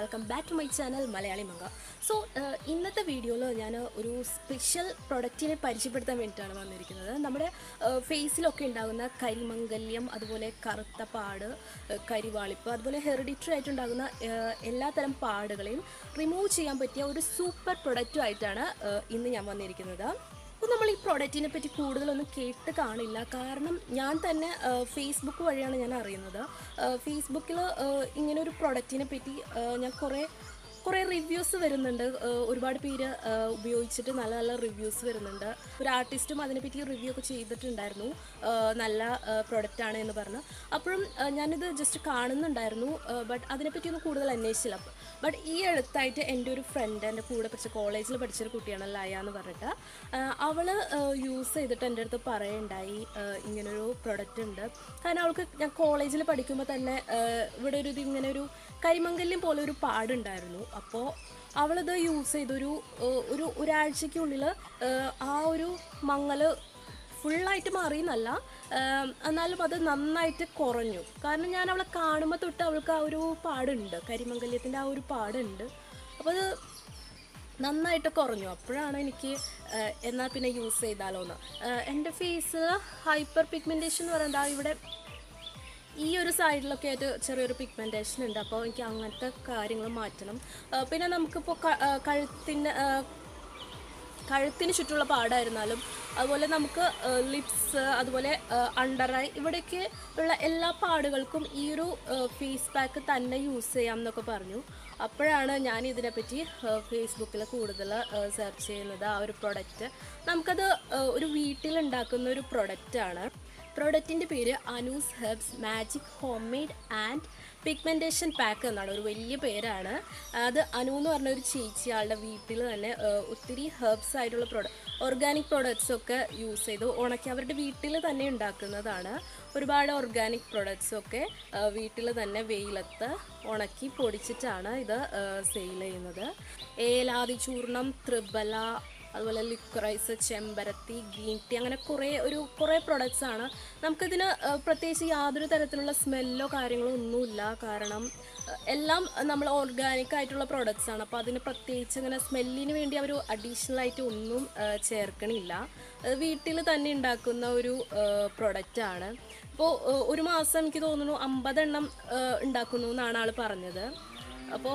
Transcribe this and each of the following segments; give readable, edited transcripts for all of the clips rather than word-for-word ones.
Welcome back to my channel Malayali Manga. So ഇന്നത്തെ വീഡിയോയിൽ ഞാൻ ഒരു സ്പെഷ്യൽ പ്രൊഡക്റ്റിനെ പരിചയപ്പെടുത്താൻ വേണ്ടിയിട്ടാണ് വന്നിരിക്കുന്നത്. നമ്മുടെ ഫേസിലൊക്കെ ഉണ്ടാകുന്ന കരിമംഗല്യം, അതുപോലെ കറുത്ത പാട്, കരിവാളിപ്പ്, അതുപോലെ ഹെറിഡിറ്ററി ആയിട്ടുണ്ടാകുന്ന എല്ലാത്തരം പാടുകളെയും റിമൂവ് ചെയ്യാൻ പറ്റിയ ഒരു സൂപ്പർ പ്രൊഡക്റ്റുമായിട്ടാണ് ഇന്ന് ഞാൻ വന്നിരിക്കുന്നത്. അപ്പോൾ നമ്മൾ ഈ പ്രോഡക്റ്റിനെ പറ്റി കൂടുതലൊന്നും കേട്ട് കാണില്ല, കാരണം ഞാൻ തന്നെ ഫേസ്ബുക്ക് വഴിയാണ് ഞാൻ അറിയുന്നത്. ഫേസ്ബുക്കിൽ ഇങ്ങനെ ഒരു പ്രോഡക്റ്റിനെ പറ്റി ഞാൻ കുറേ റിവ്യൂസ് വരുന്നുണ്ട്. ഒരുപാട് പേര് ഉപയോഗിച്ചിട്ട് നല്ല നല്ല റിവ്യൂസ് വരുന്നുണ്ട്. ഒരു ആർട്ടിസ്റ്റും അതിനെപ്പറ്റി റിവ്യൂ ഒക്കെ ചെയ്തിട്ടുണ്ടായിരുന്നു, നല്ല പ്രൊഡക്റ്റാണ് എന്ന് പറഞ്ഞ്. അപ്പോഴും ഞാനിത് ജസ്റ്റ് കാണുന്നുണ്ടായിരുന്നു, ബട്ട് അതിനെപ്പറ്റിയൊന്നും കൂടുതൽ അന്വേഷിച്ചില്ല. ബട്ട് ഈ അടുത്തായിട്ട് എൻ്റെ ഒരു ഫ്രണ്ട്, എൻ്റെ കൂടെ പഠിച്ച കോളേജിൽ പഠിച്ചൊരു കുട്ടിയാണ് ലയ എന്ന് പറഞ്ഞിട്ട്, അവൾ യൂസ് ചെയ്തിട്ട് എൻ്റെ അടുത്ത് പറയുണ്ടായി ഇങ്ങനൊരു പ്രൊഡക്റ്റ് ഉണ്ട്. കാരണം അവൾക്ക് ഞാൻ കോളേജിൽ പഠിക്കുമ്പോൾ തന്നെ ഇവിടെ ഒരു ഇങ്ങനെ ഒരു കരിമംഗല്യം പോലെ ഒരു പാടുണ്ടായിരുന്നു. അപ്പോൾ അവളിത് യൂസ് ചെയ്തൊരു ഒരാഴ്ചയ്ക്കുള്ളിൽ ആ ഒരു മങ്ങൽ ഫുള്ളായിട്ട് മാറിയെന്നല്ല, എന്നാലും അത് നന്നായിട്ട് കുറഞ്ഞു. കാരണം ഞാൻ അവളെ കാണുമ്പോൾ തൊട്ട് അവൾക്ക് ആ ഒരു പാടുണ്ട്, കരിമംഗല്യത്തിൻ്റെ ആ ഒരു പാടുണ്ട്. അപ്പോൾ അത് നന്നായിട്ട് കുറഞ്ഞു. അപ്പോഴാണ് എനിക്ക് എന്നാൽ പിന്നെ യൂസ് ചെയ്താലോ എന്ന്. എൻ്റെ ഫേസ് ഹൈപ്പർ പിഗ്മെൻറ്റേഷൻ എന്ന് പറയുന്നത് ഇവിടെ ഈ ഒരു സൈഡിലൊക്കെ ആയിട്ട് ചെറിയൊരു പിഗ്മെൻറ്റേഷൻ ഉണ്ട്. അപ്പോൾ എനിക്ക് അങ്ങനത്തെ കാര്യങ്ങൾ മാറ്റണം. പിന്നെ നമുക്കിപ്പോൾ കഴുത്തിന് ചുറ്റുമുള്ള പാടായിരുന്നാലും, അതുപോലെ നമുക്ക് ലിപ്സ്, അതുപോലെ അണ്ടർ ഐ, ഇവിടേക്ക് ഉള്ള എല്ലാ പാടുകൾക്കും ഈ ഒരു ഫേസ് പാക്ക് തന്നെ യൂസ് ചെയ്യാം എന്നൊക്കെ പറഞ്ഞു. അപ്പോഴാണ് ഞാൻ ഇതിനെപ്പറ്റി ഫേസ്ബുക്കിൽ കൂടുതൽ സെർച്ച് ചെയ്യുന്നത്. ആ ഒരു പ്രൊഡക്റ്റ് നമുക്കത് ഒരു വീട്ടിലുണ്ടാക്കുന്ന ഒരു പ്രൊഡക്റ്റാണ്. പ്രൊഡക്റ്റിൻ്റെ പേര് Anoos herbs magic home made and pigmentation pack എന്നാണ്. ഒരു വലിയ പേരാണ് അത്. അനു എന്ന് പറഞ്ഞ ഒരു ചേച്ചി ആളുടെ വീട്ടിൽ തന്നെ ഒത്തിരി ഹെർബ്സ് ആയിട്ടുള്ള ഓർഗാനിക് പ്രോഡക്ട്സൊക്കെ യൂസ് ചെയ്ത് ഉണക്കി അവരുടെ വീട്ടിൽ തന്നെ ഉണ്ടാക്കുന്നതാണ്. ഒരുപാട് ഓർഗാനിക് പ്രോഡക്ട്സൊക്കെ വീട്ടിൽ തന്നെ വെയിലത്ത് ഉണക്കി പൊടിച്ചിട്ടാണ് ഇത് സെയിൽ ചെയ്യുന്നത്. ഏലാതി ചൂർണം, ത്രിബല, അതുപോലെ ലിക്വറൈസ്, ചെമ്പരത്തി, ഗ്രീൻ ടീ, അങ്ങനെ കുറേ പ്രൊഡക്ട്സാണ്. നമുക്കിതിന് പ്രത്യേകിച്ച് യാതൊരു തരത്തിലുള്ള സ്മെല്ലോ കാര്യങ്ങളോ ഒന്നുമില്ല, കാരണം എല്ലാം നമ്മൾ ഓർഗാനിക് ആയിട്ടുള്ള പ്രൊഡക്ട്സാണ്. അപ്പോൾ അതിന് പ്രത്യേകിച്ച് ഇങ്ങനെ സ്മെല്ലിന് വേണ്ടി അവർ അഡീഷണലായിട്ട് ഒന്നും ചേർക്കണില്ല. വീട്ടിൽ തന്നെ ഉണ്ടാക്കുന്ന ഒരു പ്രൊഡക്റ്റാണ്. അപ്പോൾ ഒരു മാസം എനിക്ക് തോന്നുന്നു 50 എണ്ണം ഉണ്ടാക്കുന്നു എന്നാണ് ആൾ പറഞ്ഞത്. അപ്പോൾ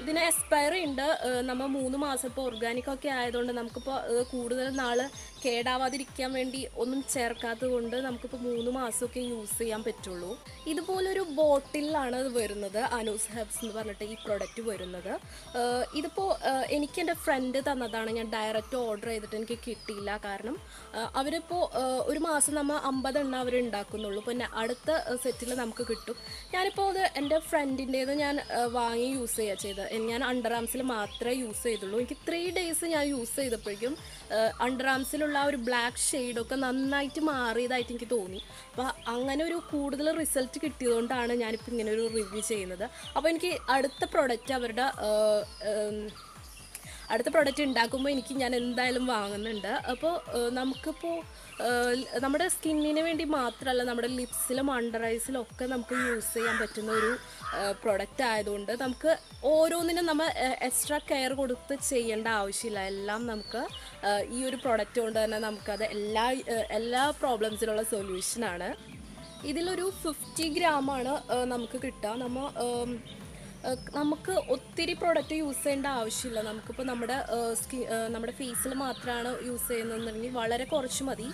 ഇതിന് എക്സ്പയറി ഉണ്ട്. നമ്മൾ 3 മാസം ഇപ്പോൾ ഓർഗാനിക്കൊക്കെ ആയതുകൊണ്ട് നമുക്കിപ്പോൾ കൂടുതൽ നാൾ കേടാവാതിരിക്കാൻ വേണ്ടി ഒന്നും ചേർക്കാത്തത് കൊണ്ട് നമുക്കിപ്പോൾ 3 മാസമൊക്കെ യൂസ് ചെയ്യാൻ പറ്റുള്ളൂ. ഇതുപോലൊരു ബോട്ടിലാണ് ഇത് വരുന്നത്, അനൂസ് ഹെർബ്സ് എന്ന് പറഞ്ഞിട്ട് ഈ പ്രൊഡക്റ്റ് വരുന്നത്. ഇതിപ്പോൾ എനിക്ക് എൻ്റെ ഫ്രണ്ട് തന്നതാണ്. ഞാൻ ഡയറക്റ്റ് ഓർഡർ ചെയ്തിട്ട് എനിക്ക് കിട്ടിയില്ല, കാരണം അവരിപ്പോൾ ഒരു മാസം നമ്മൾ 50 എണ്ണം അവർ ഉണ്ടാക്കുന്നുള്ളൂ. പിന്നെ അടുത്ത സെറ്റിൽ നമുക്ക് കിട്ടും. ഞാനിപ്പോൾ അത് എൻ്റെ ഫ്രണ്ടിൻ്റേത് ഞാൻ വാങ്ങി യൂസ് ചെയ്യുക ചെയ്തത്. ഞാൻ അണ്ടർ ആംസിൽ മാത്രമേ യൂസ് ചെയ്തുള്ളൂ. എനിക്ക് 3 ഡേയ്സ് ഞാൻ യൂസ് ചെയ്തപ്പോഴേക്കും അണ്ടർ ആംസിലുള്ള ആ ഒരു ബ്ലാക്ക് ഷെയ്ഡൊക്കെ നന്നായിട്ട് മാറിയതായിട്ട് എനിക്ക് തോന്നി. അപ്പോൾ അങ്ങനെ ഒരു കൂടുതൽ റിസൾട്ട് കിട്ടിയതുകൊണ്ടാണ് ഞാനിപ്പോൾ ഇങ്ങനെ ഒരു റിവ്യൂ ചെയ്യുന്നത്. അപ്പോൾ എനിക്ക് അടുത്ത പ്രൊഡക്റ്റ് ഉണ്ടാക്കുമ്പോൾ ഞാൻ എന്തായാലും വാങ്ങുന്നുണ്ട്. അപ്പോൾ നമുക്കിപ്പോൾ നമ്മുടെ സ്കിന്നിന് വേണ്ടി മാത്രമല്ല, നമ്മുടെ ലിപ്സിലും അണ്ടർ ഐസിലും ഒക്കെ നമുക്ക് യൂസ് ചെയ്യാൻ പറ്റുന്ന ഒരു പ്രൊഡക്റ്റ് ആയതുകൊണ്ട് നമുക്ക് ഓരോന്നിനും നമ്മൾ എക്സ്ട്രാ കെയർ കൊടുത്ത് ചെയ്യേണ്ട ആവശ്യമില്ല. എല്ലാം നമുക്ക് ഈ ഒരു പ്രൊഡക്റ്റ് കൊണ്ട് തന്നെ നമുക്കത് എല്ലാ പ്രോബ്ലംസിനുള്ള സൊല്യൂഷനാണ്. ഇതിലൊരു 50 ഗ്രാമാണ് നമുക്ക് കിട്ടുക. നമുക്ക് ഒത്തിരി പ്രൊഡക്റ്റ് യൂസ് ചെയ്യേണ്ട ആവശ്യമില്ല. നമുക്കിപ്പോൾ നമ്മുടെ ഫേസിൽ മാത്രമാണ് യൂസ് ചെയ്യുന്നതെന്നുണ്ടെങ്കിൽ വളരെ കുറച്ച് മതി.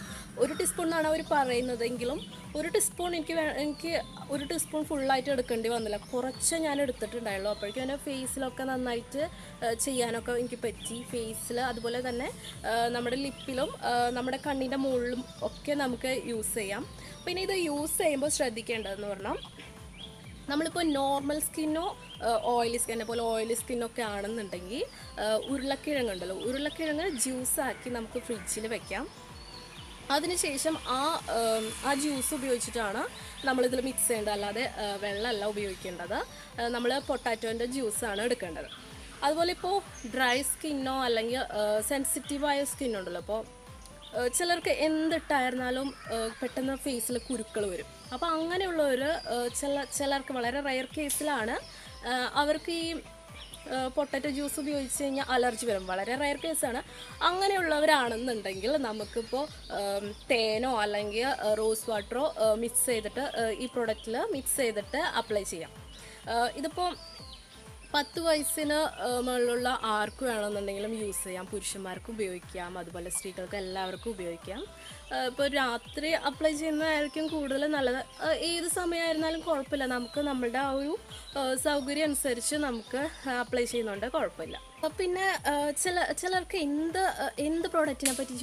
1 ടീസ്പൂൺ എന്നാണ് അവർ പറയുന്നതെങ്കിലും 1 ടീസ്പൂൺ എനിക്ക് 1 ടീസ്പൂൺ ഫുള്ളായിട്ട് എടുക്കേണ്ടി വന്നില്ല. കുറച്ച് ഞാൻ എടുത്തിട്ടുണ്ടായുള്ളൂ. അപ്പോഴേക്കും എൻ്റെ ഫേസിലൊക്കെ നന്നായിട്ട് ചെയ്യാനൊക്കെ എനിക്ക് പറ്റി. ഫേസിൽ, അതുപോലെ തന്നെ നമ്മുടെ ലിപ്പിലും നമ്മുടെ കണ്ണിൻ്റെ മുകളിലും ഒക്കെ നമുക്ക് യൂസ് ചെയ്യാം. പിന്നെ ഇത് യൂസ് ചെയ്യുമ്പോൾ ശ്രദ്ധിക്കേണ്ടതെന്ന് പറഞ്ഞാൽ, നമ്മളിപ്പോൾ നോർമൽ സ്കിന്നോ ഓയിലി സ്കിന്നെ പോലെ ഓയിലി സ്കിന്നൊക്കെ ആണെന്നുണ്ടെങ്കിൽ ഉരുളക്കിഴങ്ങുണ്ടല്ലോ, ഉരുളക്കിഴങ്ങ് ജ്യൂസാക്കി നമുക്ക് ഫ്രിഡ്ജിൽ വെക്കാം. അതിനുശേഷം ആ ജ്യൂസ് ഉപയോഗിച്ചിട്ടാണ് നമ്മളിതിൽ മിക്സ് ചെയ്യേണ്ടത്, അല്ലാതെ വെള്ളമല്ല ഉപയോഗിക്കേണ്ടത്. നമ്മൾ പൊട്ടാറ്റോൻ്റെ ജ്യൂസാണ് എടുക്കേണ്ടത്. അതുപോലെ ഇപ്പോൾ ഡ്രൈ സ്കിന്നോ അല്ലെങ്കിൽ സെൻസിറ്റീവായ സ്കിന്നുണ്ടല്ലോ, അപ്പോൾ ചിലർക്ക് എന്തിട്ടായിരുന്നാലും പെട്ടെന്ന് ഫേസിൽ കുരുക്കൾ വരും. അപ്പോൾ അങ്ങനെയുള്ളവർ ചിലർക്ക് വളരെ റയർ കേസിലാണ് അവർക്ക് ഈ പൊട്ടറ്റോ ജ്യൂസ് ഉപയോഗിച്ച് കഴിഞ്ഞാൽ അലർജി വരും, വളരെ റയർ കേസാണ്. അങ്ങനെയുള്ളവരാണെന്നുണ്ടെങ്കിൽ നമുക്കിപ്പോൾ തേനോ അല്ലെങ്കിൽ റോസ് വാട്ടറോ മിക്സ് ചെയ്തിട്ട് ഈ പ്രൊഡക്റ്റിൽ മിക്സ് ചെയ്തിട്ട് അപ്ലൈ ചെയ്യാം. ഇതിപ്പോൾ 10 വയസ്സിന് മുകളിലുള്ള ആർക്ക് വേണമെന്നുണ്ടെങ്കിലും യൂസ് ചെയ്യാം. പുരുഷന്മാർക്കും ഉപയോഗിക്കാം, അതുപോലെ സ്ത്രീകൾക്ക് എല്ലാവർക്കും ഉപയോഗിക്കാം. ഇപ്പോൾ രാത്രി അപ്ലൈ ചെയ്യുന്നതായിരിക്കും കൂടുതൽ നല്ലത്. ഏത് സമയമായിരുന്നാലും കുഴപ്പമില്ല, നമുക്ക് നമ്മളുടെ ആ ഒരു സൗകര്യം അനുസരിച്ച് നമുക്ക് അപ്ലൈ ചെയ്യുന്നുണ്ട്, കുഴപ്പമില്ല. പിന്നെ ചിലർക്ക് എന്ത് പ്രോഡക്റ്റിനെ പറ്റി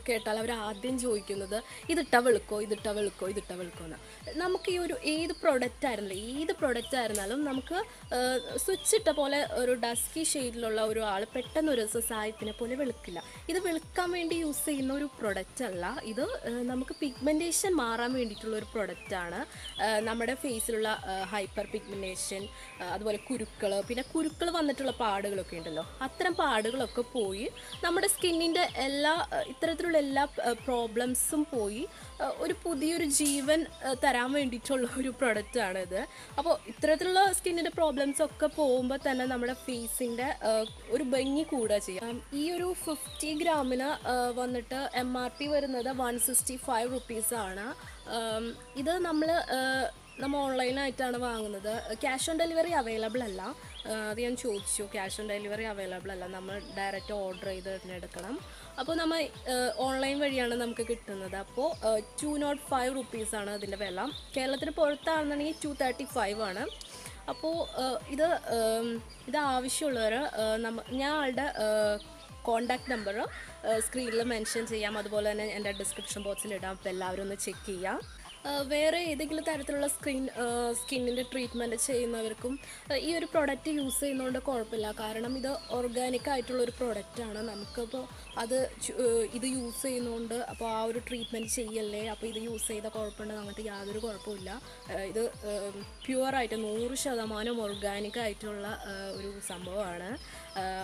കേട്ടാൽ അവർ ആദ്യം ചോദിക്കുന്നത് ഇതിട്ടാ വെളുക്കോ എന്ന്. നമുക്ക് ഈ ഒരു ഏത് പ്രോഡക്റ്റ് ആയിരുന്നാലും നമുക്ക് സ്വിച്ച് ഇട്ട പോലെ ഒരു ഡസ്കി ഷെയ്ഡിലുള്ള ഒരു ആൾ പെട്ടെന്ന് ഒരു സായിപ്പിനെ പോലെ വെളുക്കില്ല. ഇത് വെളുക്കാൻ വേണ്ടി യൂസ് ചെയ്യുന്ന ഒരു പ്രൊഡക്റ്റ് അല്ല, ഇത് നമുക്ക് പിഗ്മെൻറ്റേഷൻ മാറാൻ വേണ്ടിയിട്ടുള്ള ഒരു പ്രൊഡക്റ്റാണ്. നമ്മുടെ ഫേസിലുള്ള ഹൈപ്പർ പിഗ്മെൻറ്റേഷൻ, അതുപോലെ പിന്നെ കുരുക്കൾ വന്നിട്ടുള്ള പാടുകളൊക്കെ ഉണ്ടല്ലോ, അത്തരം പാടുകളൊക്കെ പോയി നമ്മുടെ സ്കിന്നിൻ്റെ ഇത്തരത്തിലുള്ള എല്ലാ പ്രോബ്ലംസും പോയി ഒരു പുതിയൊരു ജീവൻ തരാൻ വേണ്ടിയിട്ടുള്ള ഒരു പ്രൊഡക്റ്റാണ് ഇത്. അപ്പോൾ ഇത്തരത്തിലുള്ള സ്കിന്നിൻ്റെ പ്രോബ്ലംസ് ഒക്കെ പോകുമ്പോൾ തന്നെ നമ്മുടെ ഫേസിൻ്റെ ഒരു ഭംഗി കൂടുക ചെയ്യാം. ഈ ഒരു 50 ഗ്രാമിന് വന്നിട്ട് MRP വരുന്നത് 165 റുപ്പീസാണ്. ഇത് നമ്മൾ ഓൺലൈനായിട്ടാണ് വാങ്ങുന്നത്. ക്യാഷ് ഓൺ ഡെലിവറി അവൈലബിൾ അല്ല. അത് ഞാൻ ചോദിച്ചു, ക്യാഷ് ഓൺ ഡെലിവറി അവൈലബിൾ അല്ല, നമ്മൾ ഡയറക്റ്റ് ഓർഡർ ചെയ്ത് തന്നെ എടുക്കണം. അപ്പോൾ നമ്മൾ ഓൺലൈൻ വഴിയാണ് നമുക്ക് കിട്ടുന്നത്. അപ്പോൾ 205 റുപ്പീസാണ് അതിൻ്റെ വില. കേരളത്തിന് പുറത്താണെന്നുണ്ടെങ്കിൽ 235 ആണ്. അപ്പോൾ ഇത് ആവശ്യമുള്ളവർ ഞാൻ ആളുടെ കോണ്ടാക്ട് നമ്പർ സ്ക്രീനിൽ മെൻഷൻ ചെയ്യാം, അതുപോലെ തന്നെ എൻ്റെ ഡിസ്ക്രിപ്ഷൻ ബോക്സിൽ ഇടാം. അപ്പോൾ എല്ലാവരും ഒന്ന് ചെക്ക് ചെയ്യാം. വേറെ ഏതെങ്കിലും തരത്തിലുള്ള സ്കിന്നിൻ്റെ ട്രീറ്റ്മെൻറ്റ് ചെയ്യുന്നവർക്കും ഈ ഒരു പ്രൊഡക്റ്റ് യൂസ് ചെയ്യുന്നതുകൊണ്ട് കുഴപ്പമില്ല. കാരണം ഇത് ഓർഗാനിക് ആയിട്ടുള്ളൊരു പ്രൊഡക്റ്റാണ്. നമുക്കപ്പോൾ ഇത് യൂസ് ചെയ്യുന്നതുകൊണ്ട് അപ്പോൾ ആ ഒരു ട്രീറ്റ്മെൻറ്റ് ചെയ്യല്ലേ, അപ്പോൾ ഇത് യൂസ് ചെയ്താൽ കുഴപ്പമുണ്ടെന്ന് അങ്ങനത്തെ യാതൊരു കുഴപ്പമില്ല. ഇത് പ്യുവറായിട്ട് 100% ഓർഗാനിക് ആയിട്ടുള്ള ഒരു സംഭവമാണ്.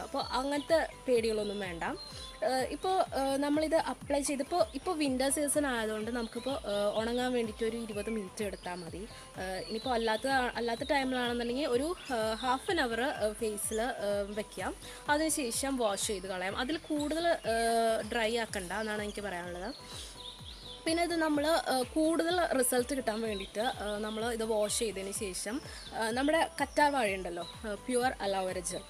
അപ്പോൾ അങ്ങനത്തെ പേടികളൊന്നും വേണ്ട. ഇപ്പോൾ നമ്മളിത് അപ്ലൈ ചെയ്തപ്പോൾ ഇപ്പോൾ വിൻ്റർ സീസൺ ആയതുകൊണ്ട് നമുക്കിപ്പോൾ ഉണങ്ങാൻ വേണ്ടിയിട്ട് ഒരു 20 മിനിറ്റ് എടുത്താൽ മതി. ഇനിയിപ്പോൾ അല്ലാത്ത ടൈമിലാണെന്നുണ്ടെങ്കിൽ ഒരു ഹാഫ് ആൻ അവർ ഫേസിൽ വയ്ക്കാം. അതിനുശേഷം വാഷ് ചെയ്ത് കളയാം. അതിൽ കൂടുതൽ ഡ്രൈ ആക്കണ്ട എന്നാണ് എനിക്ക് പറയാനുള്ളത്. പിന്നെ ഇത് നമ്മൾ കൂടുതൽ റിസൾട്ട് കിട്ടാൻ വേണ്ടിയിട്ട് നമ്മൾ ഇത് വാഷ് ചെയ്തതിന് ശേഷം നമ്മുടെ കറ്റാർ വാഴ ഉണ്ടല്ലോ, പ്യുവർ അലോവേര ജെൽ,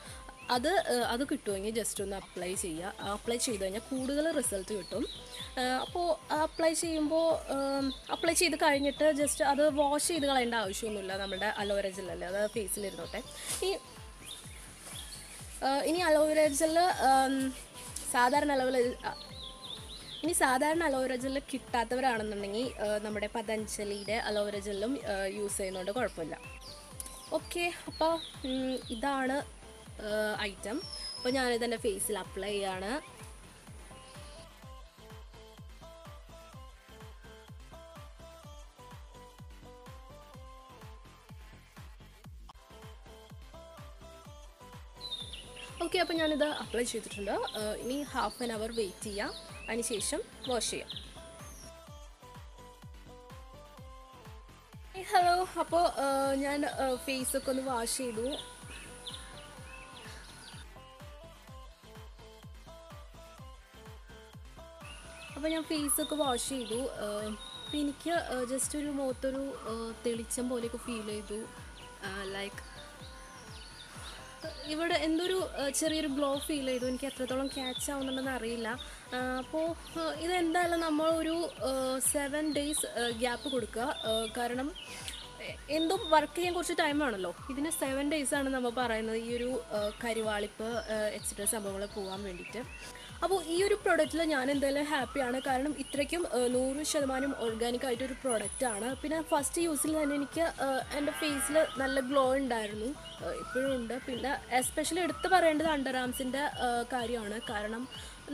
അത് കിട്ടുമെങ്കിൽ ജസ്റ്റ് ഒന്ന് അപ്ലൈ ചെയ്ത് കഴിഞ്ഞാൽ കൂടുതൽ റിസൾട്ട് കിട്ടും. അപ്പോൾ അപ്ലൈ ചെയ്ത് കഴിഞ്ഞിട്ട് ജസ്റ്റ് അത് വാഷ് ചെയ്ത് കളയേണ്ട ആവശ്യമൊന്നുമില്ല. നമ്മുടെ അലോവേര ജെല്ലല്ലേ, അത് ഫേസിലിരുന്നോട്ടെ. ഇനി അലോവേര ജെല്ല് സാധാരണ അലോവേര ജെല്ല് കിട്ടാത്തവരാണെന്നുണ്ടെങ്കിൽ നമ്മുടെ പതഞ്ജലിയുടെ അലോവേര ജെല്ലും യൂസ് ചെയ്യുന്നതുകൊണ്ട് കുഴപ്പമില്ല. ഓക്കെ, അപ്പോൾ ഇതാണ് ഐറ്റം. അപ്പോൾ ഞാനിതെൻ്റെ ഫേസിൽ അപ്ലൈ ചെയ്യാണ്. ഓക്കെ, അപ്പോൾ ഞാനിത് അപ്ലൈ ചെയ്തിട്ടുണ്ട്. ഇനി ഹാഫ് ആൻ അവർ വെയിറ്റ് ചെയ്യാം, അതിന് ശേഷം വാഷ് ചെയ്യാം. ഹലോ, അപ്പോൾ ഞാൻ ഫേസൊക്കെ ഒന്ന് വാഷ് ചെയ്തു. അപ്പോൾ ഞാൻ ഫേസൊക്കെ വാഷ് ചെയ്തു. അപ്പോൾ എനിക്ക് ജസ്റ്റ് ഒരു മുഖത്തൊരു തെളിച്ചം പോലെയൊക്കെ ഫീൽ ചെയ്തു. ലൈക്ക് ഇവിടെ എന്തൊരു ചെറിയൊരു ഗ്ലോ ഫീൽ ചെയ്തു. എനിക്ക് എത്രത്തോളം ക്യാച്ച് ആവുന്നുണ്ടെന്ന് അറിയില്ല. അപ്പോൾ ഇതെന്തായാലും നമ്മളൊരു 7 days ഗ്യാപ്പ് കൊടുക്കുക. കാരണം എന്തും വർക്ക് ചെയ്യാൻ കുറച്ച് ടൈമാണല്ലോ. ഇതിന് 7 days ആണ് നമ്മൾ പറയുന്നത്, ഈ ഒരു കരിവാളിപ്പ് എക്സെട്ര സംഭവങ്ങൾ പോകാൻ വേണ്ടിയിട്ട്. അപ്പോൾ ഈ ഒരു പ്രൊഡക്റ്റിൽ ഞാൻ എന്തായാലും ഹാപ്പിയാണ്. കാരണം ഇത്രയ്ക്കും 100% ഓർഗാനിക് ആയിട്ടൊരു പ്രൊഡക്റ്റാണ്. പിന്നെ ഫസ്റ്റ് യൂസിൽ തന്നെ എനിക്ക് എൻ്റെ ഫേസിൽ നല്ല ഗ്ലോ ഉണ്ടായിരുന്നു, ഇപ്പോഴും ഉണ്ട്. പിന്നെ എസ്പെഷ്യലി എടുത്ത് പറയേണ്ടത് അണ്ടർ ആംസിൻ്റെ കാര്യമാണ്. കാരണം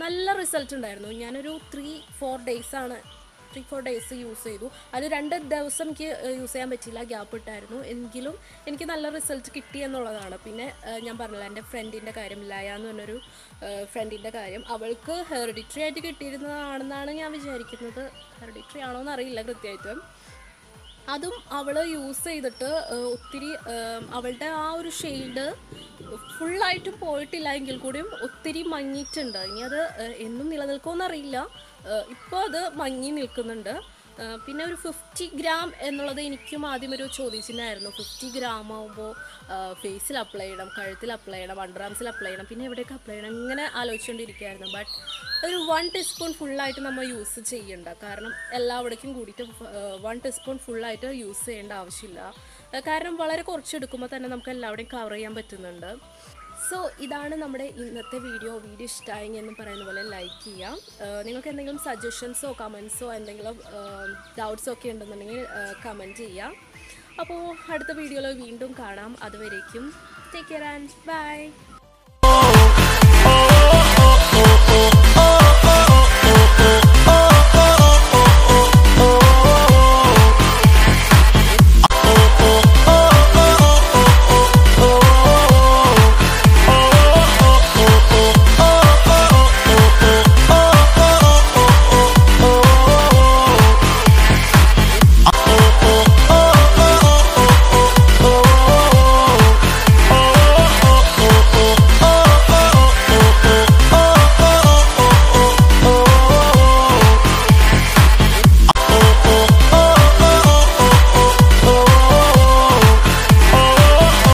നല്ല റിസൾട്ട് ഉണ്ടായിരുന്നു. ഞാനൊരു 3-4 days യൂസ് ചെയ്തു. അതിൽ 2 ദിവസം എനിക്ക് യൂസ് ചെയ്യാൻ പറ്റിയില്ല, ഗ്യാപ്പ് ഇട്ടായിരുന്നു. എങ്കിലും എനിക്ക് നല്ല റിസൾട്ട് കിട്ടി എന്നുള്ളതാണ്. പിന്നെ ഞാൻ പറഞ്ഞില്ല, എൻ്റെ ഫ്രണ്ടിൻ്റെ കാര്യം, ലയ എന്ന് പറഞ്ഞൊരു ഫ്രണ്ടിൻ്റെ കാര്യം, അവൾക്ക് ഹെറിഡിറ്ററി ആയിട്ട് കിട്ടിയിരുന്നതാണെന്നാണ് ഞാൻ വിചാരിക്കുന്നത്. ഹെറിഡിറ്ററി ആണോ എന്നറിയില്ല കൃത്യമായിട്ട്. അതും അവൾ യൂസ് ചെയ്തിട്ട് ഒത്തിരി അവളുടെ ആ ഒരു ഷെയ്ഡ് ഫുള്ളായിട്ടും പോയിട്ടില്ല എങ്കിൽ കൂടിയും ഒത്തിരി മങ്ങിയിട്ടുണ്ട്. ഇനി അത് എന്നും നിലനിൽക്കുമെന്നറിയില്ല. ഇപ്പോൾ അത് മങ്ങി നിൽക്കുന്നുണ്ട്. പിന്നെ ഒരു 50 ഗ്രാം എന്നുള്ളത് എനിക്കും ആദ്യം ഒരു ചോദ്യചിഹ്നമായിരുന്നു. 50 ഗ്രാം ആകുമ്പോൾ ഫേസിൽ അപ്ലൈ ചെയ്യണം, കഴുത്തിൽ അപ്ലൈ ചെയ്യണം, അണ്ടർ ആംസിൽ അപ്ലൈ ചെയ്യണം, പിന്നെ എവിടെയൊക്കെ അപ്ലൈ ചെയ്യണം, ഇങ്ങനെ ആലോചിച്ചുകൊണ്ടിരിക്കുകയായിരുന്നു. ബട്ട് ഒരു 1 ടീസ്പൂൺ ഫുള്ളായിട്ട് നമ്മൾ യൂസ് ചെയ്യണ്ട. കാരണം എല്ലാവിടേക്കും കൂടിയിട്ട് 1 ടീസ്പൂൺ ഫുള്ളായിട്ട് യൂസ് ചെയ്യേണ്ട ആവശ്യമില്ല. കാരണം വളരെ കുറച്ചെടുക്കുമ്പോൾ തന്നെ നമുക്ക് എല്ലാവിടെയും കവർ ചെയ്യാൻ പറ്റുന്നുണ്ട്. സോ ഇതാണ് നമ്മുടെ ഇന്നത്തെ വീഡിയോ ഇഷ്ടമായെങ്കിൽ എന്ന് പറയുന്ന പോലെ ലൈക്ക് ചെയ്യാം. നിങ്ങൾക്ക് എന്തെങ്കിലും സജഷൻസോ കമൻസോ എന്തെങ്കിലും ഡൗട്ട്സോ ഒക്കെ ഉണ്ടെന്നുണ്ടെങ്കിൽ കമൻറ്റ് ചെയ്യാം. അപ്പോൾ അടുത്ത വീഡിയോയിൽ വീണ്ടും കാണാം. അതുവരേക്കും ടേക്ക് കെയർ ആൻഡ് ബൈ.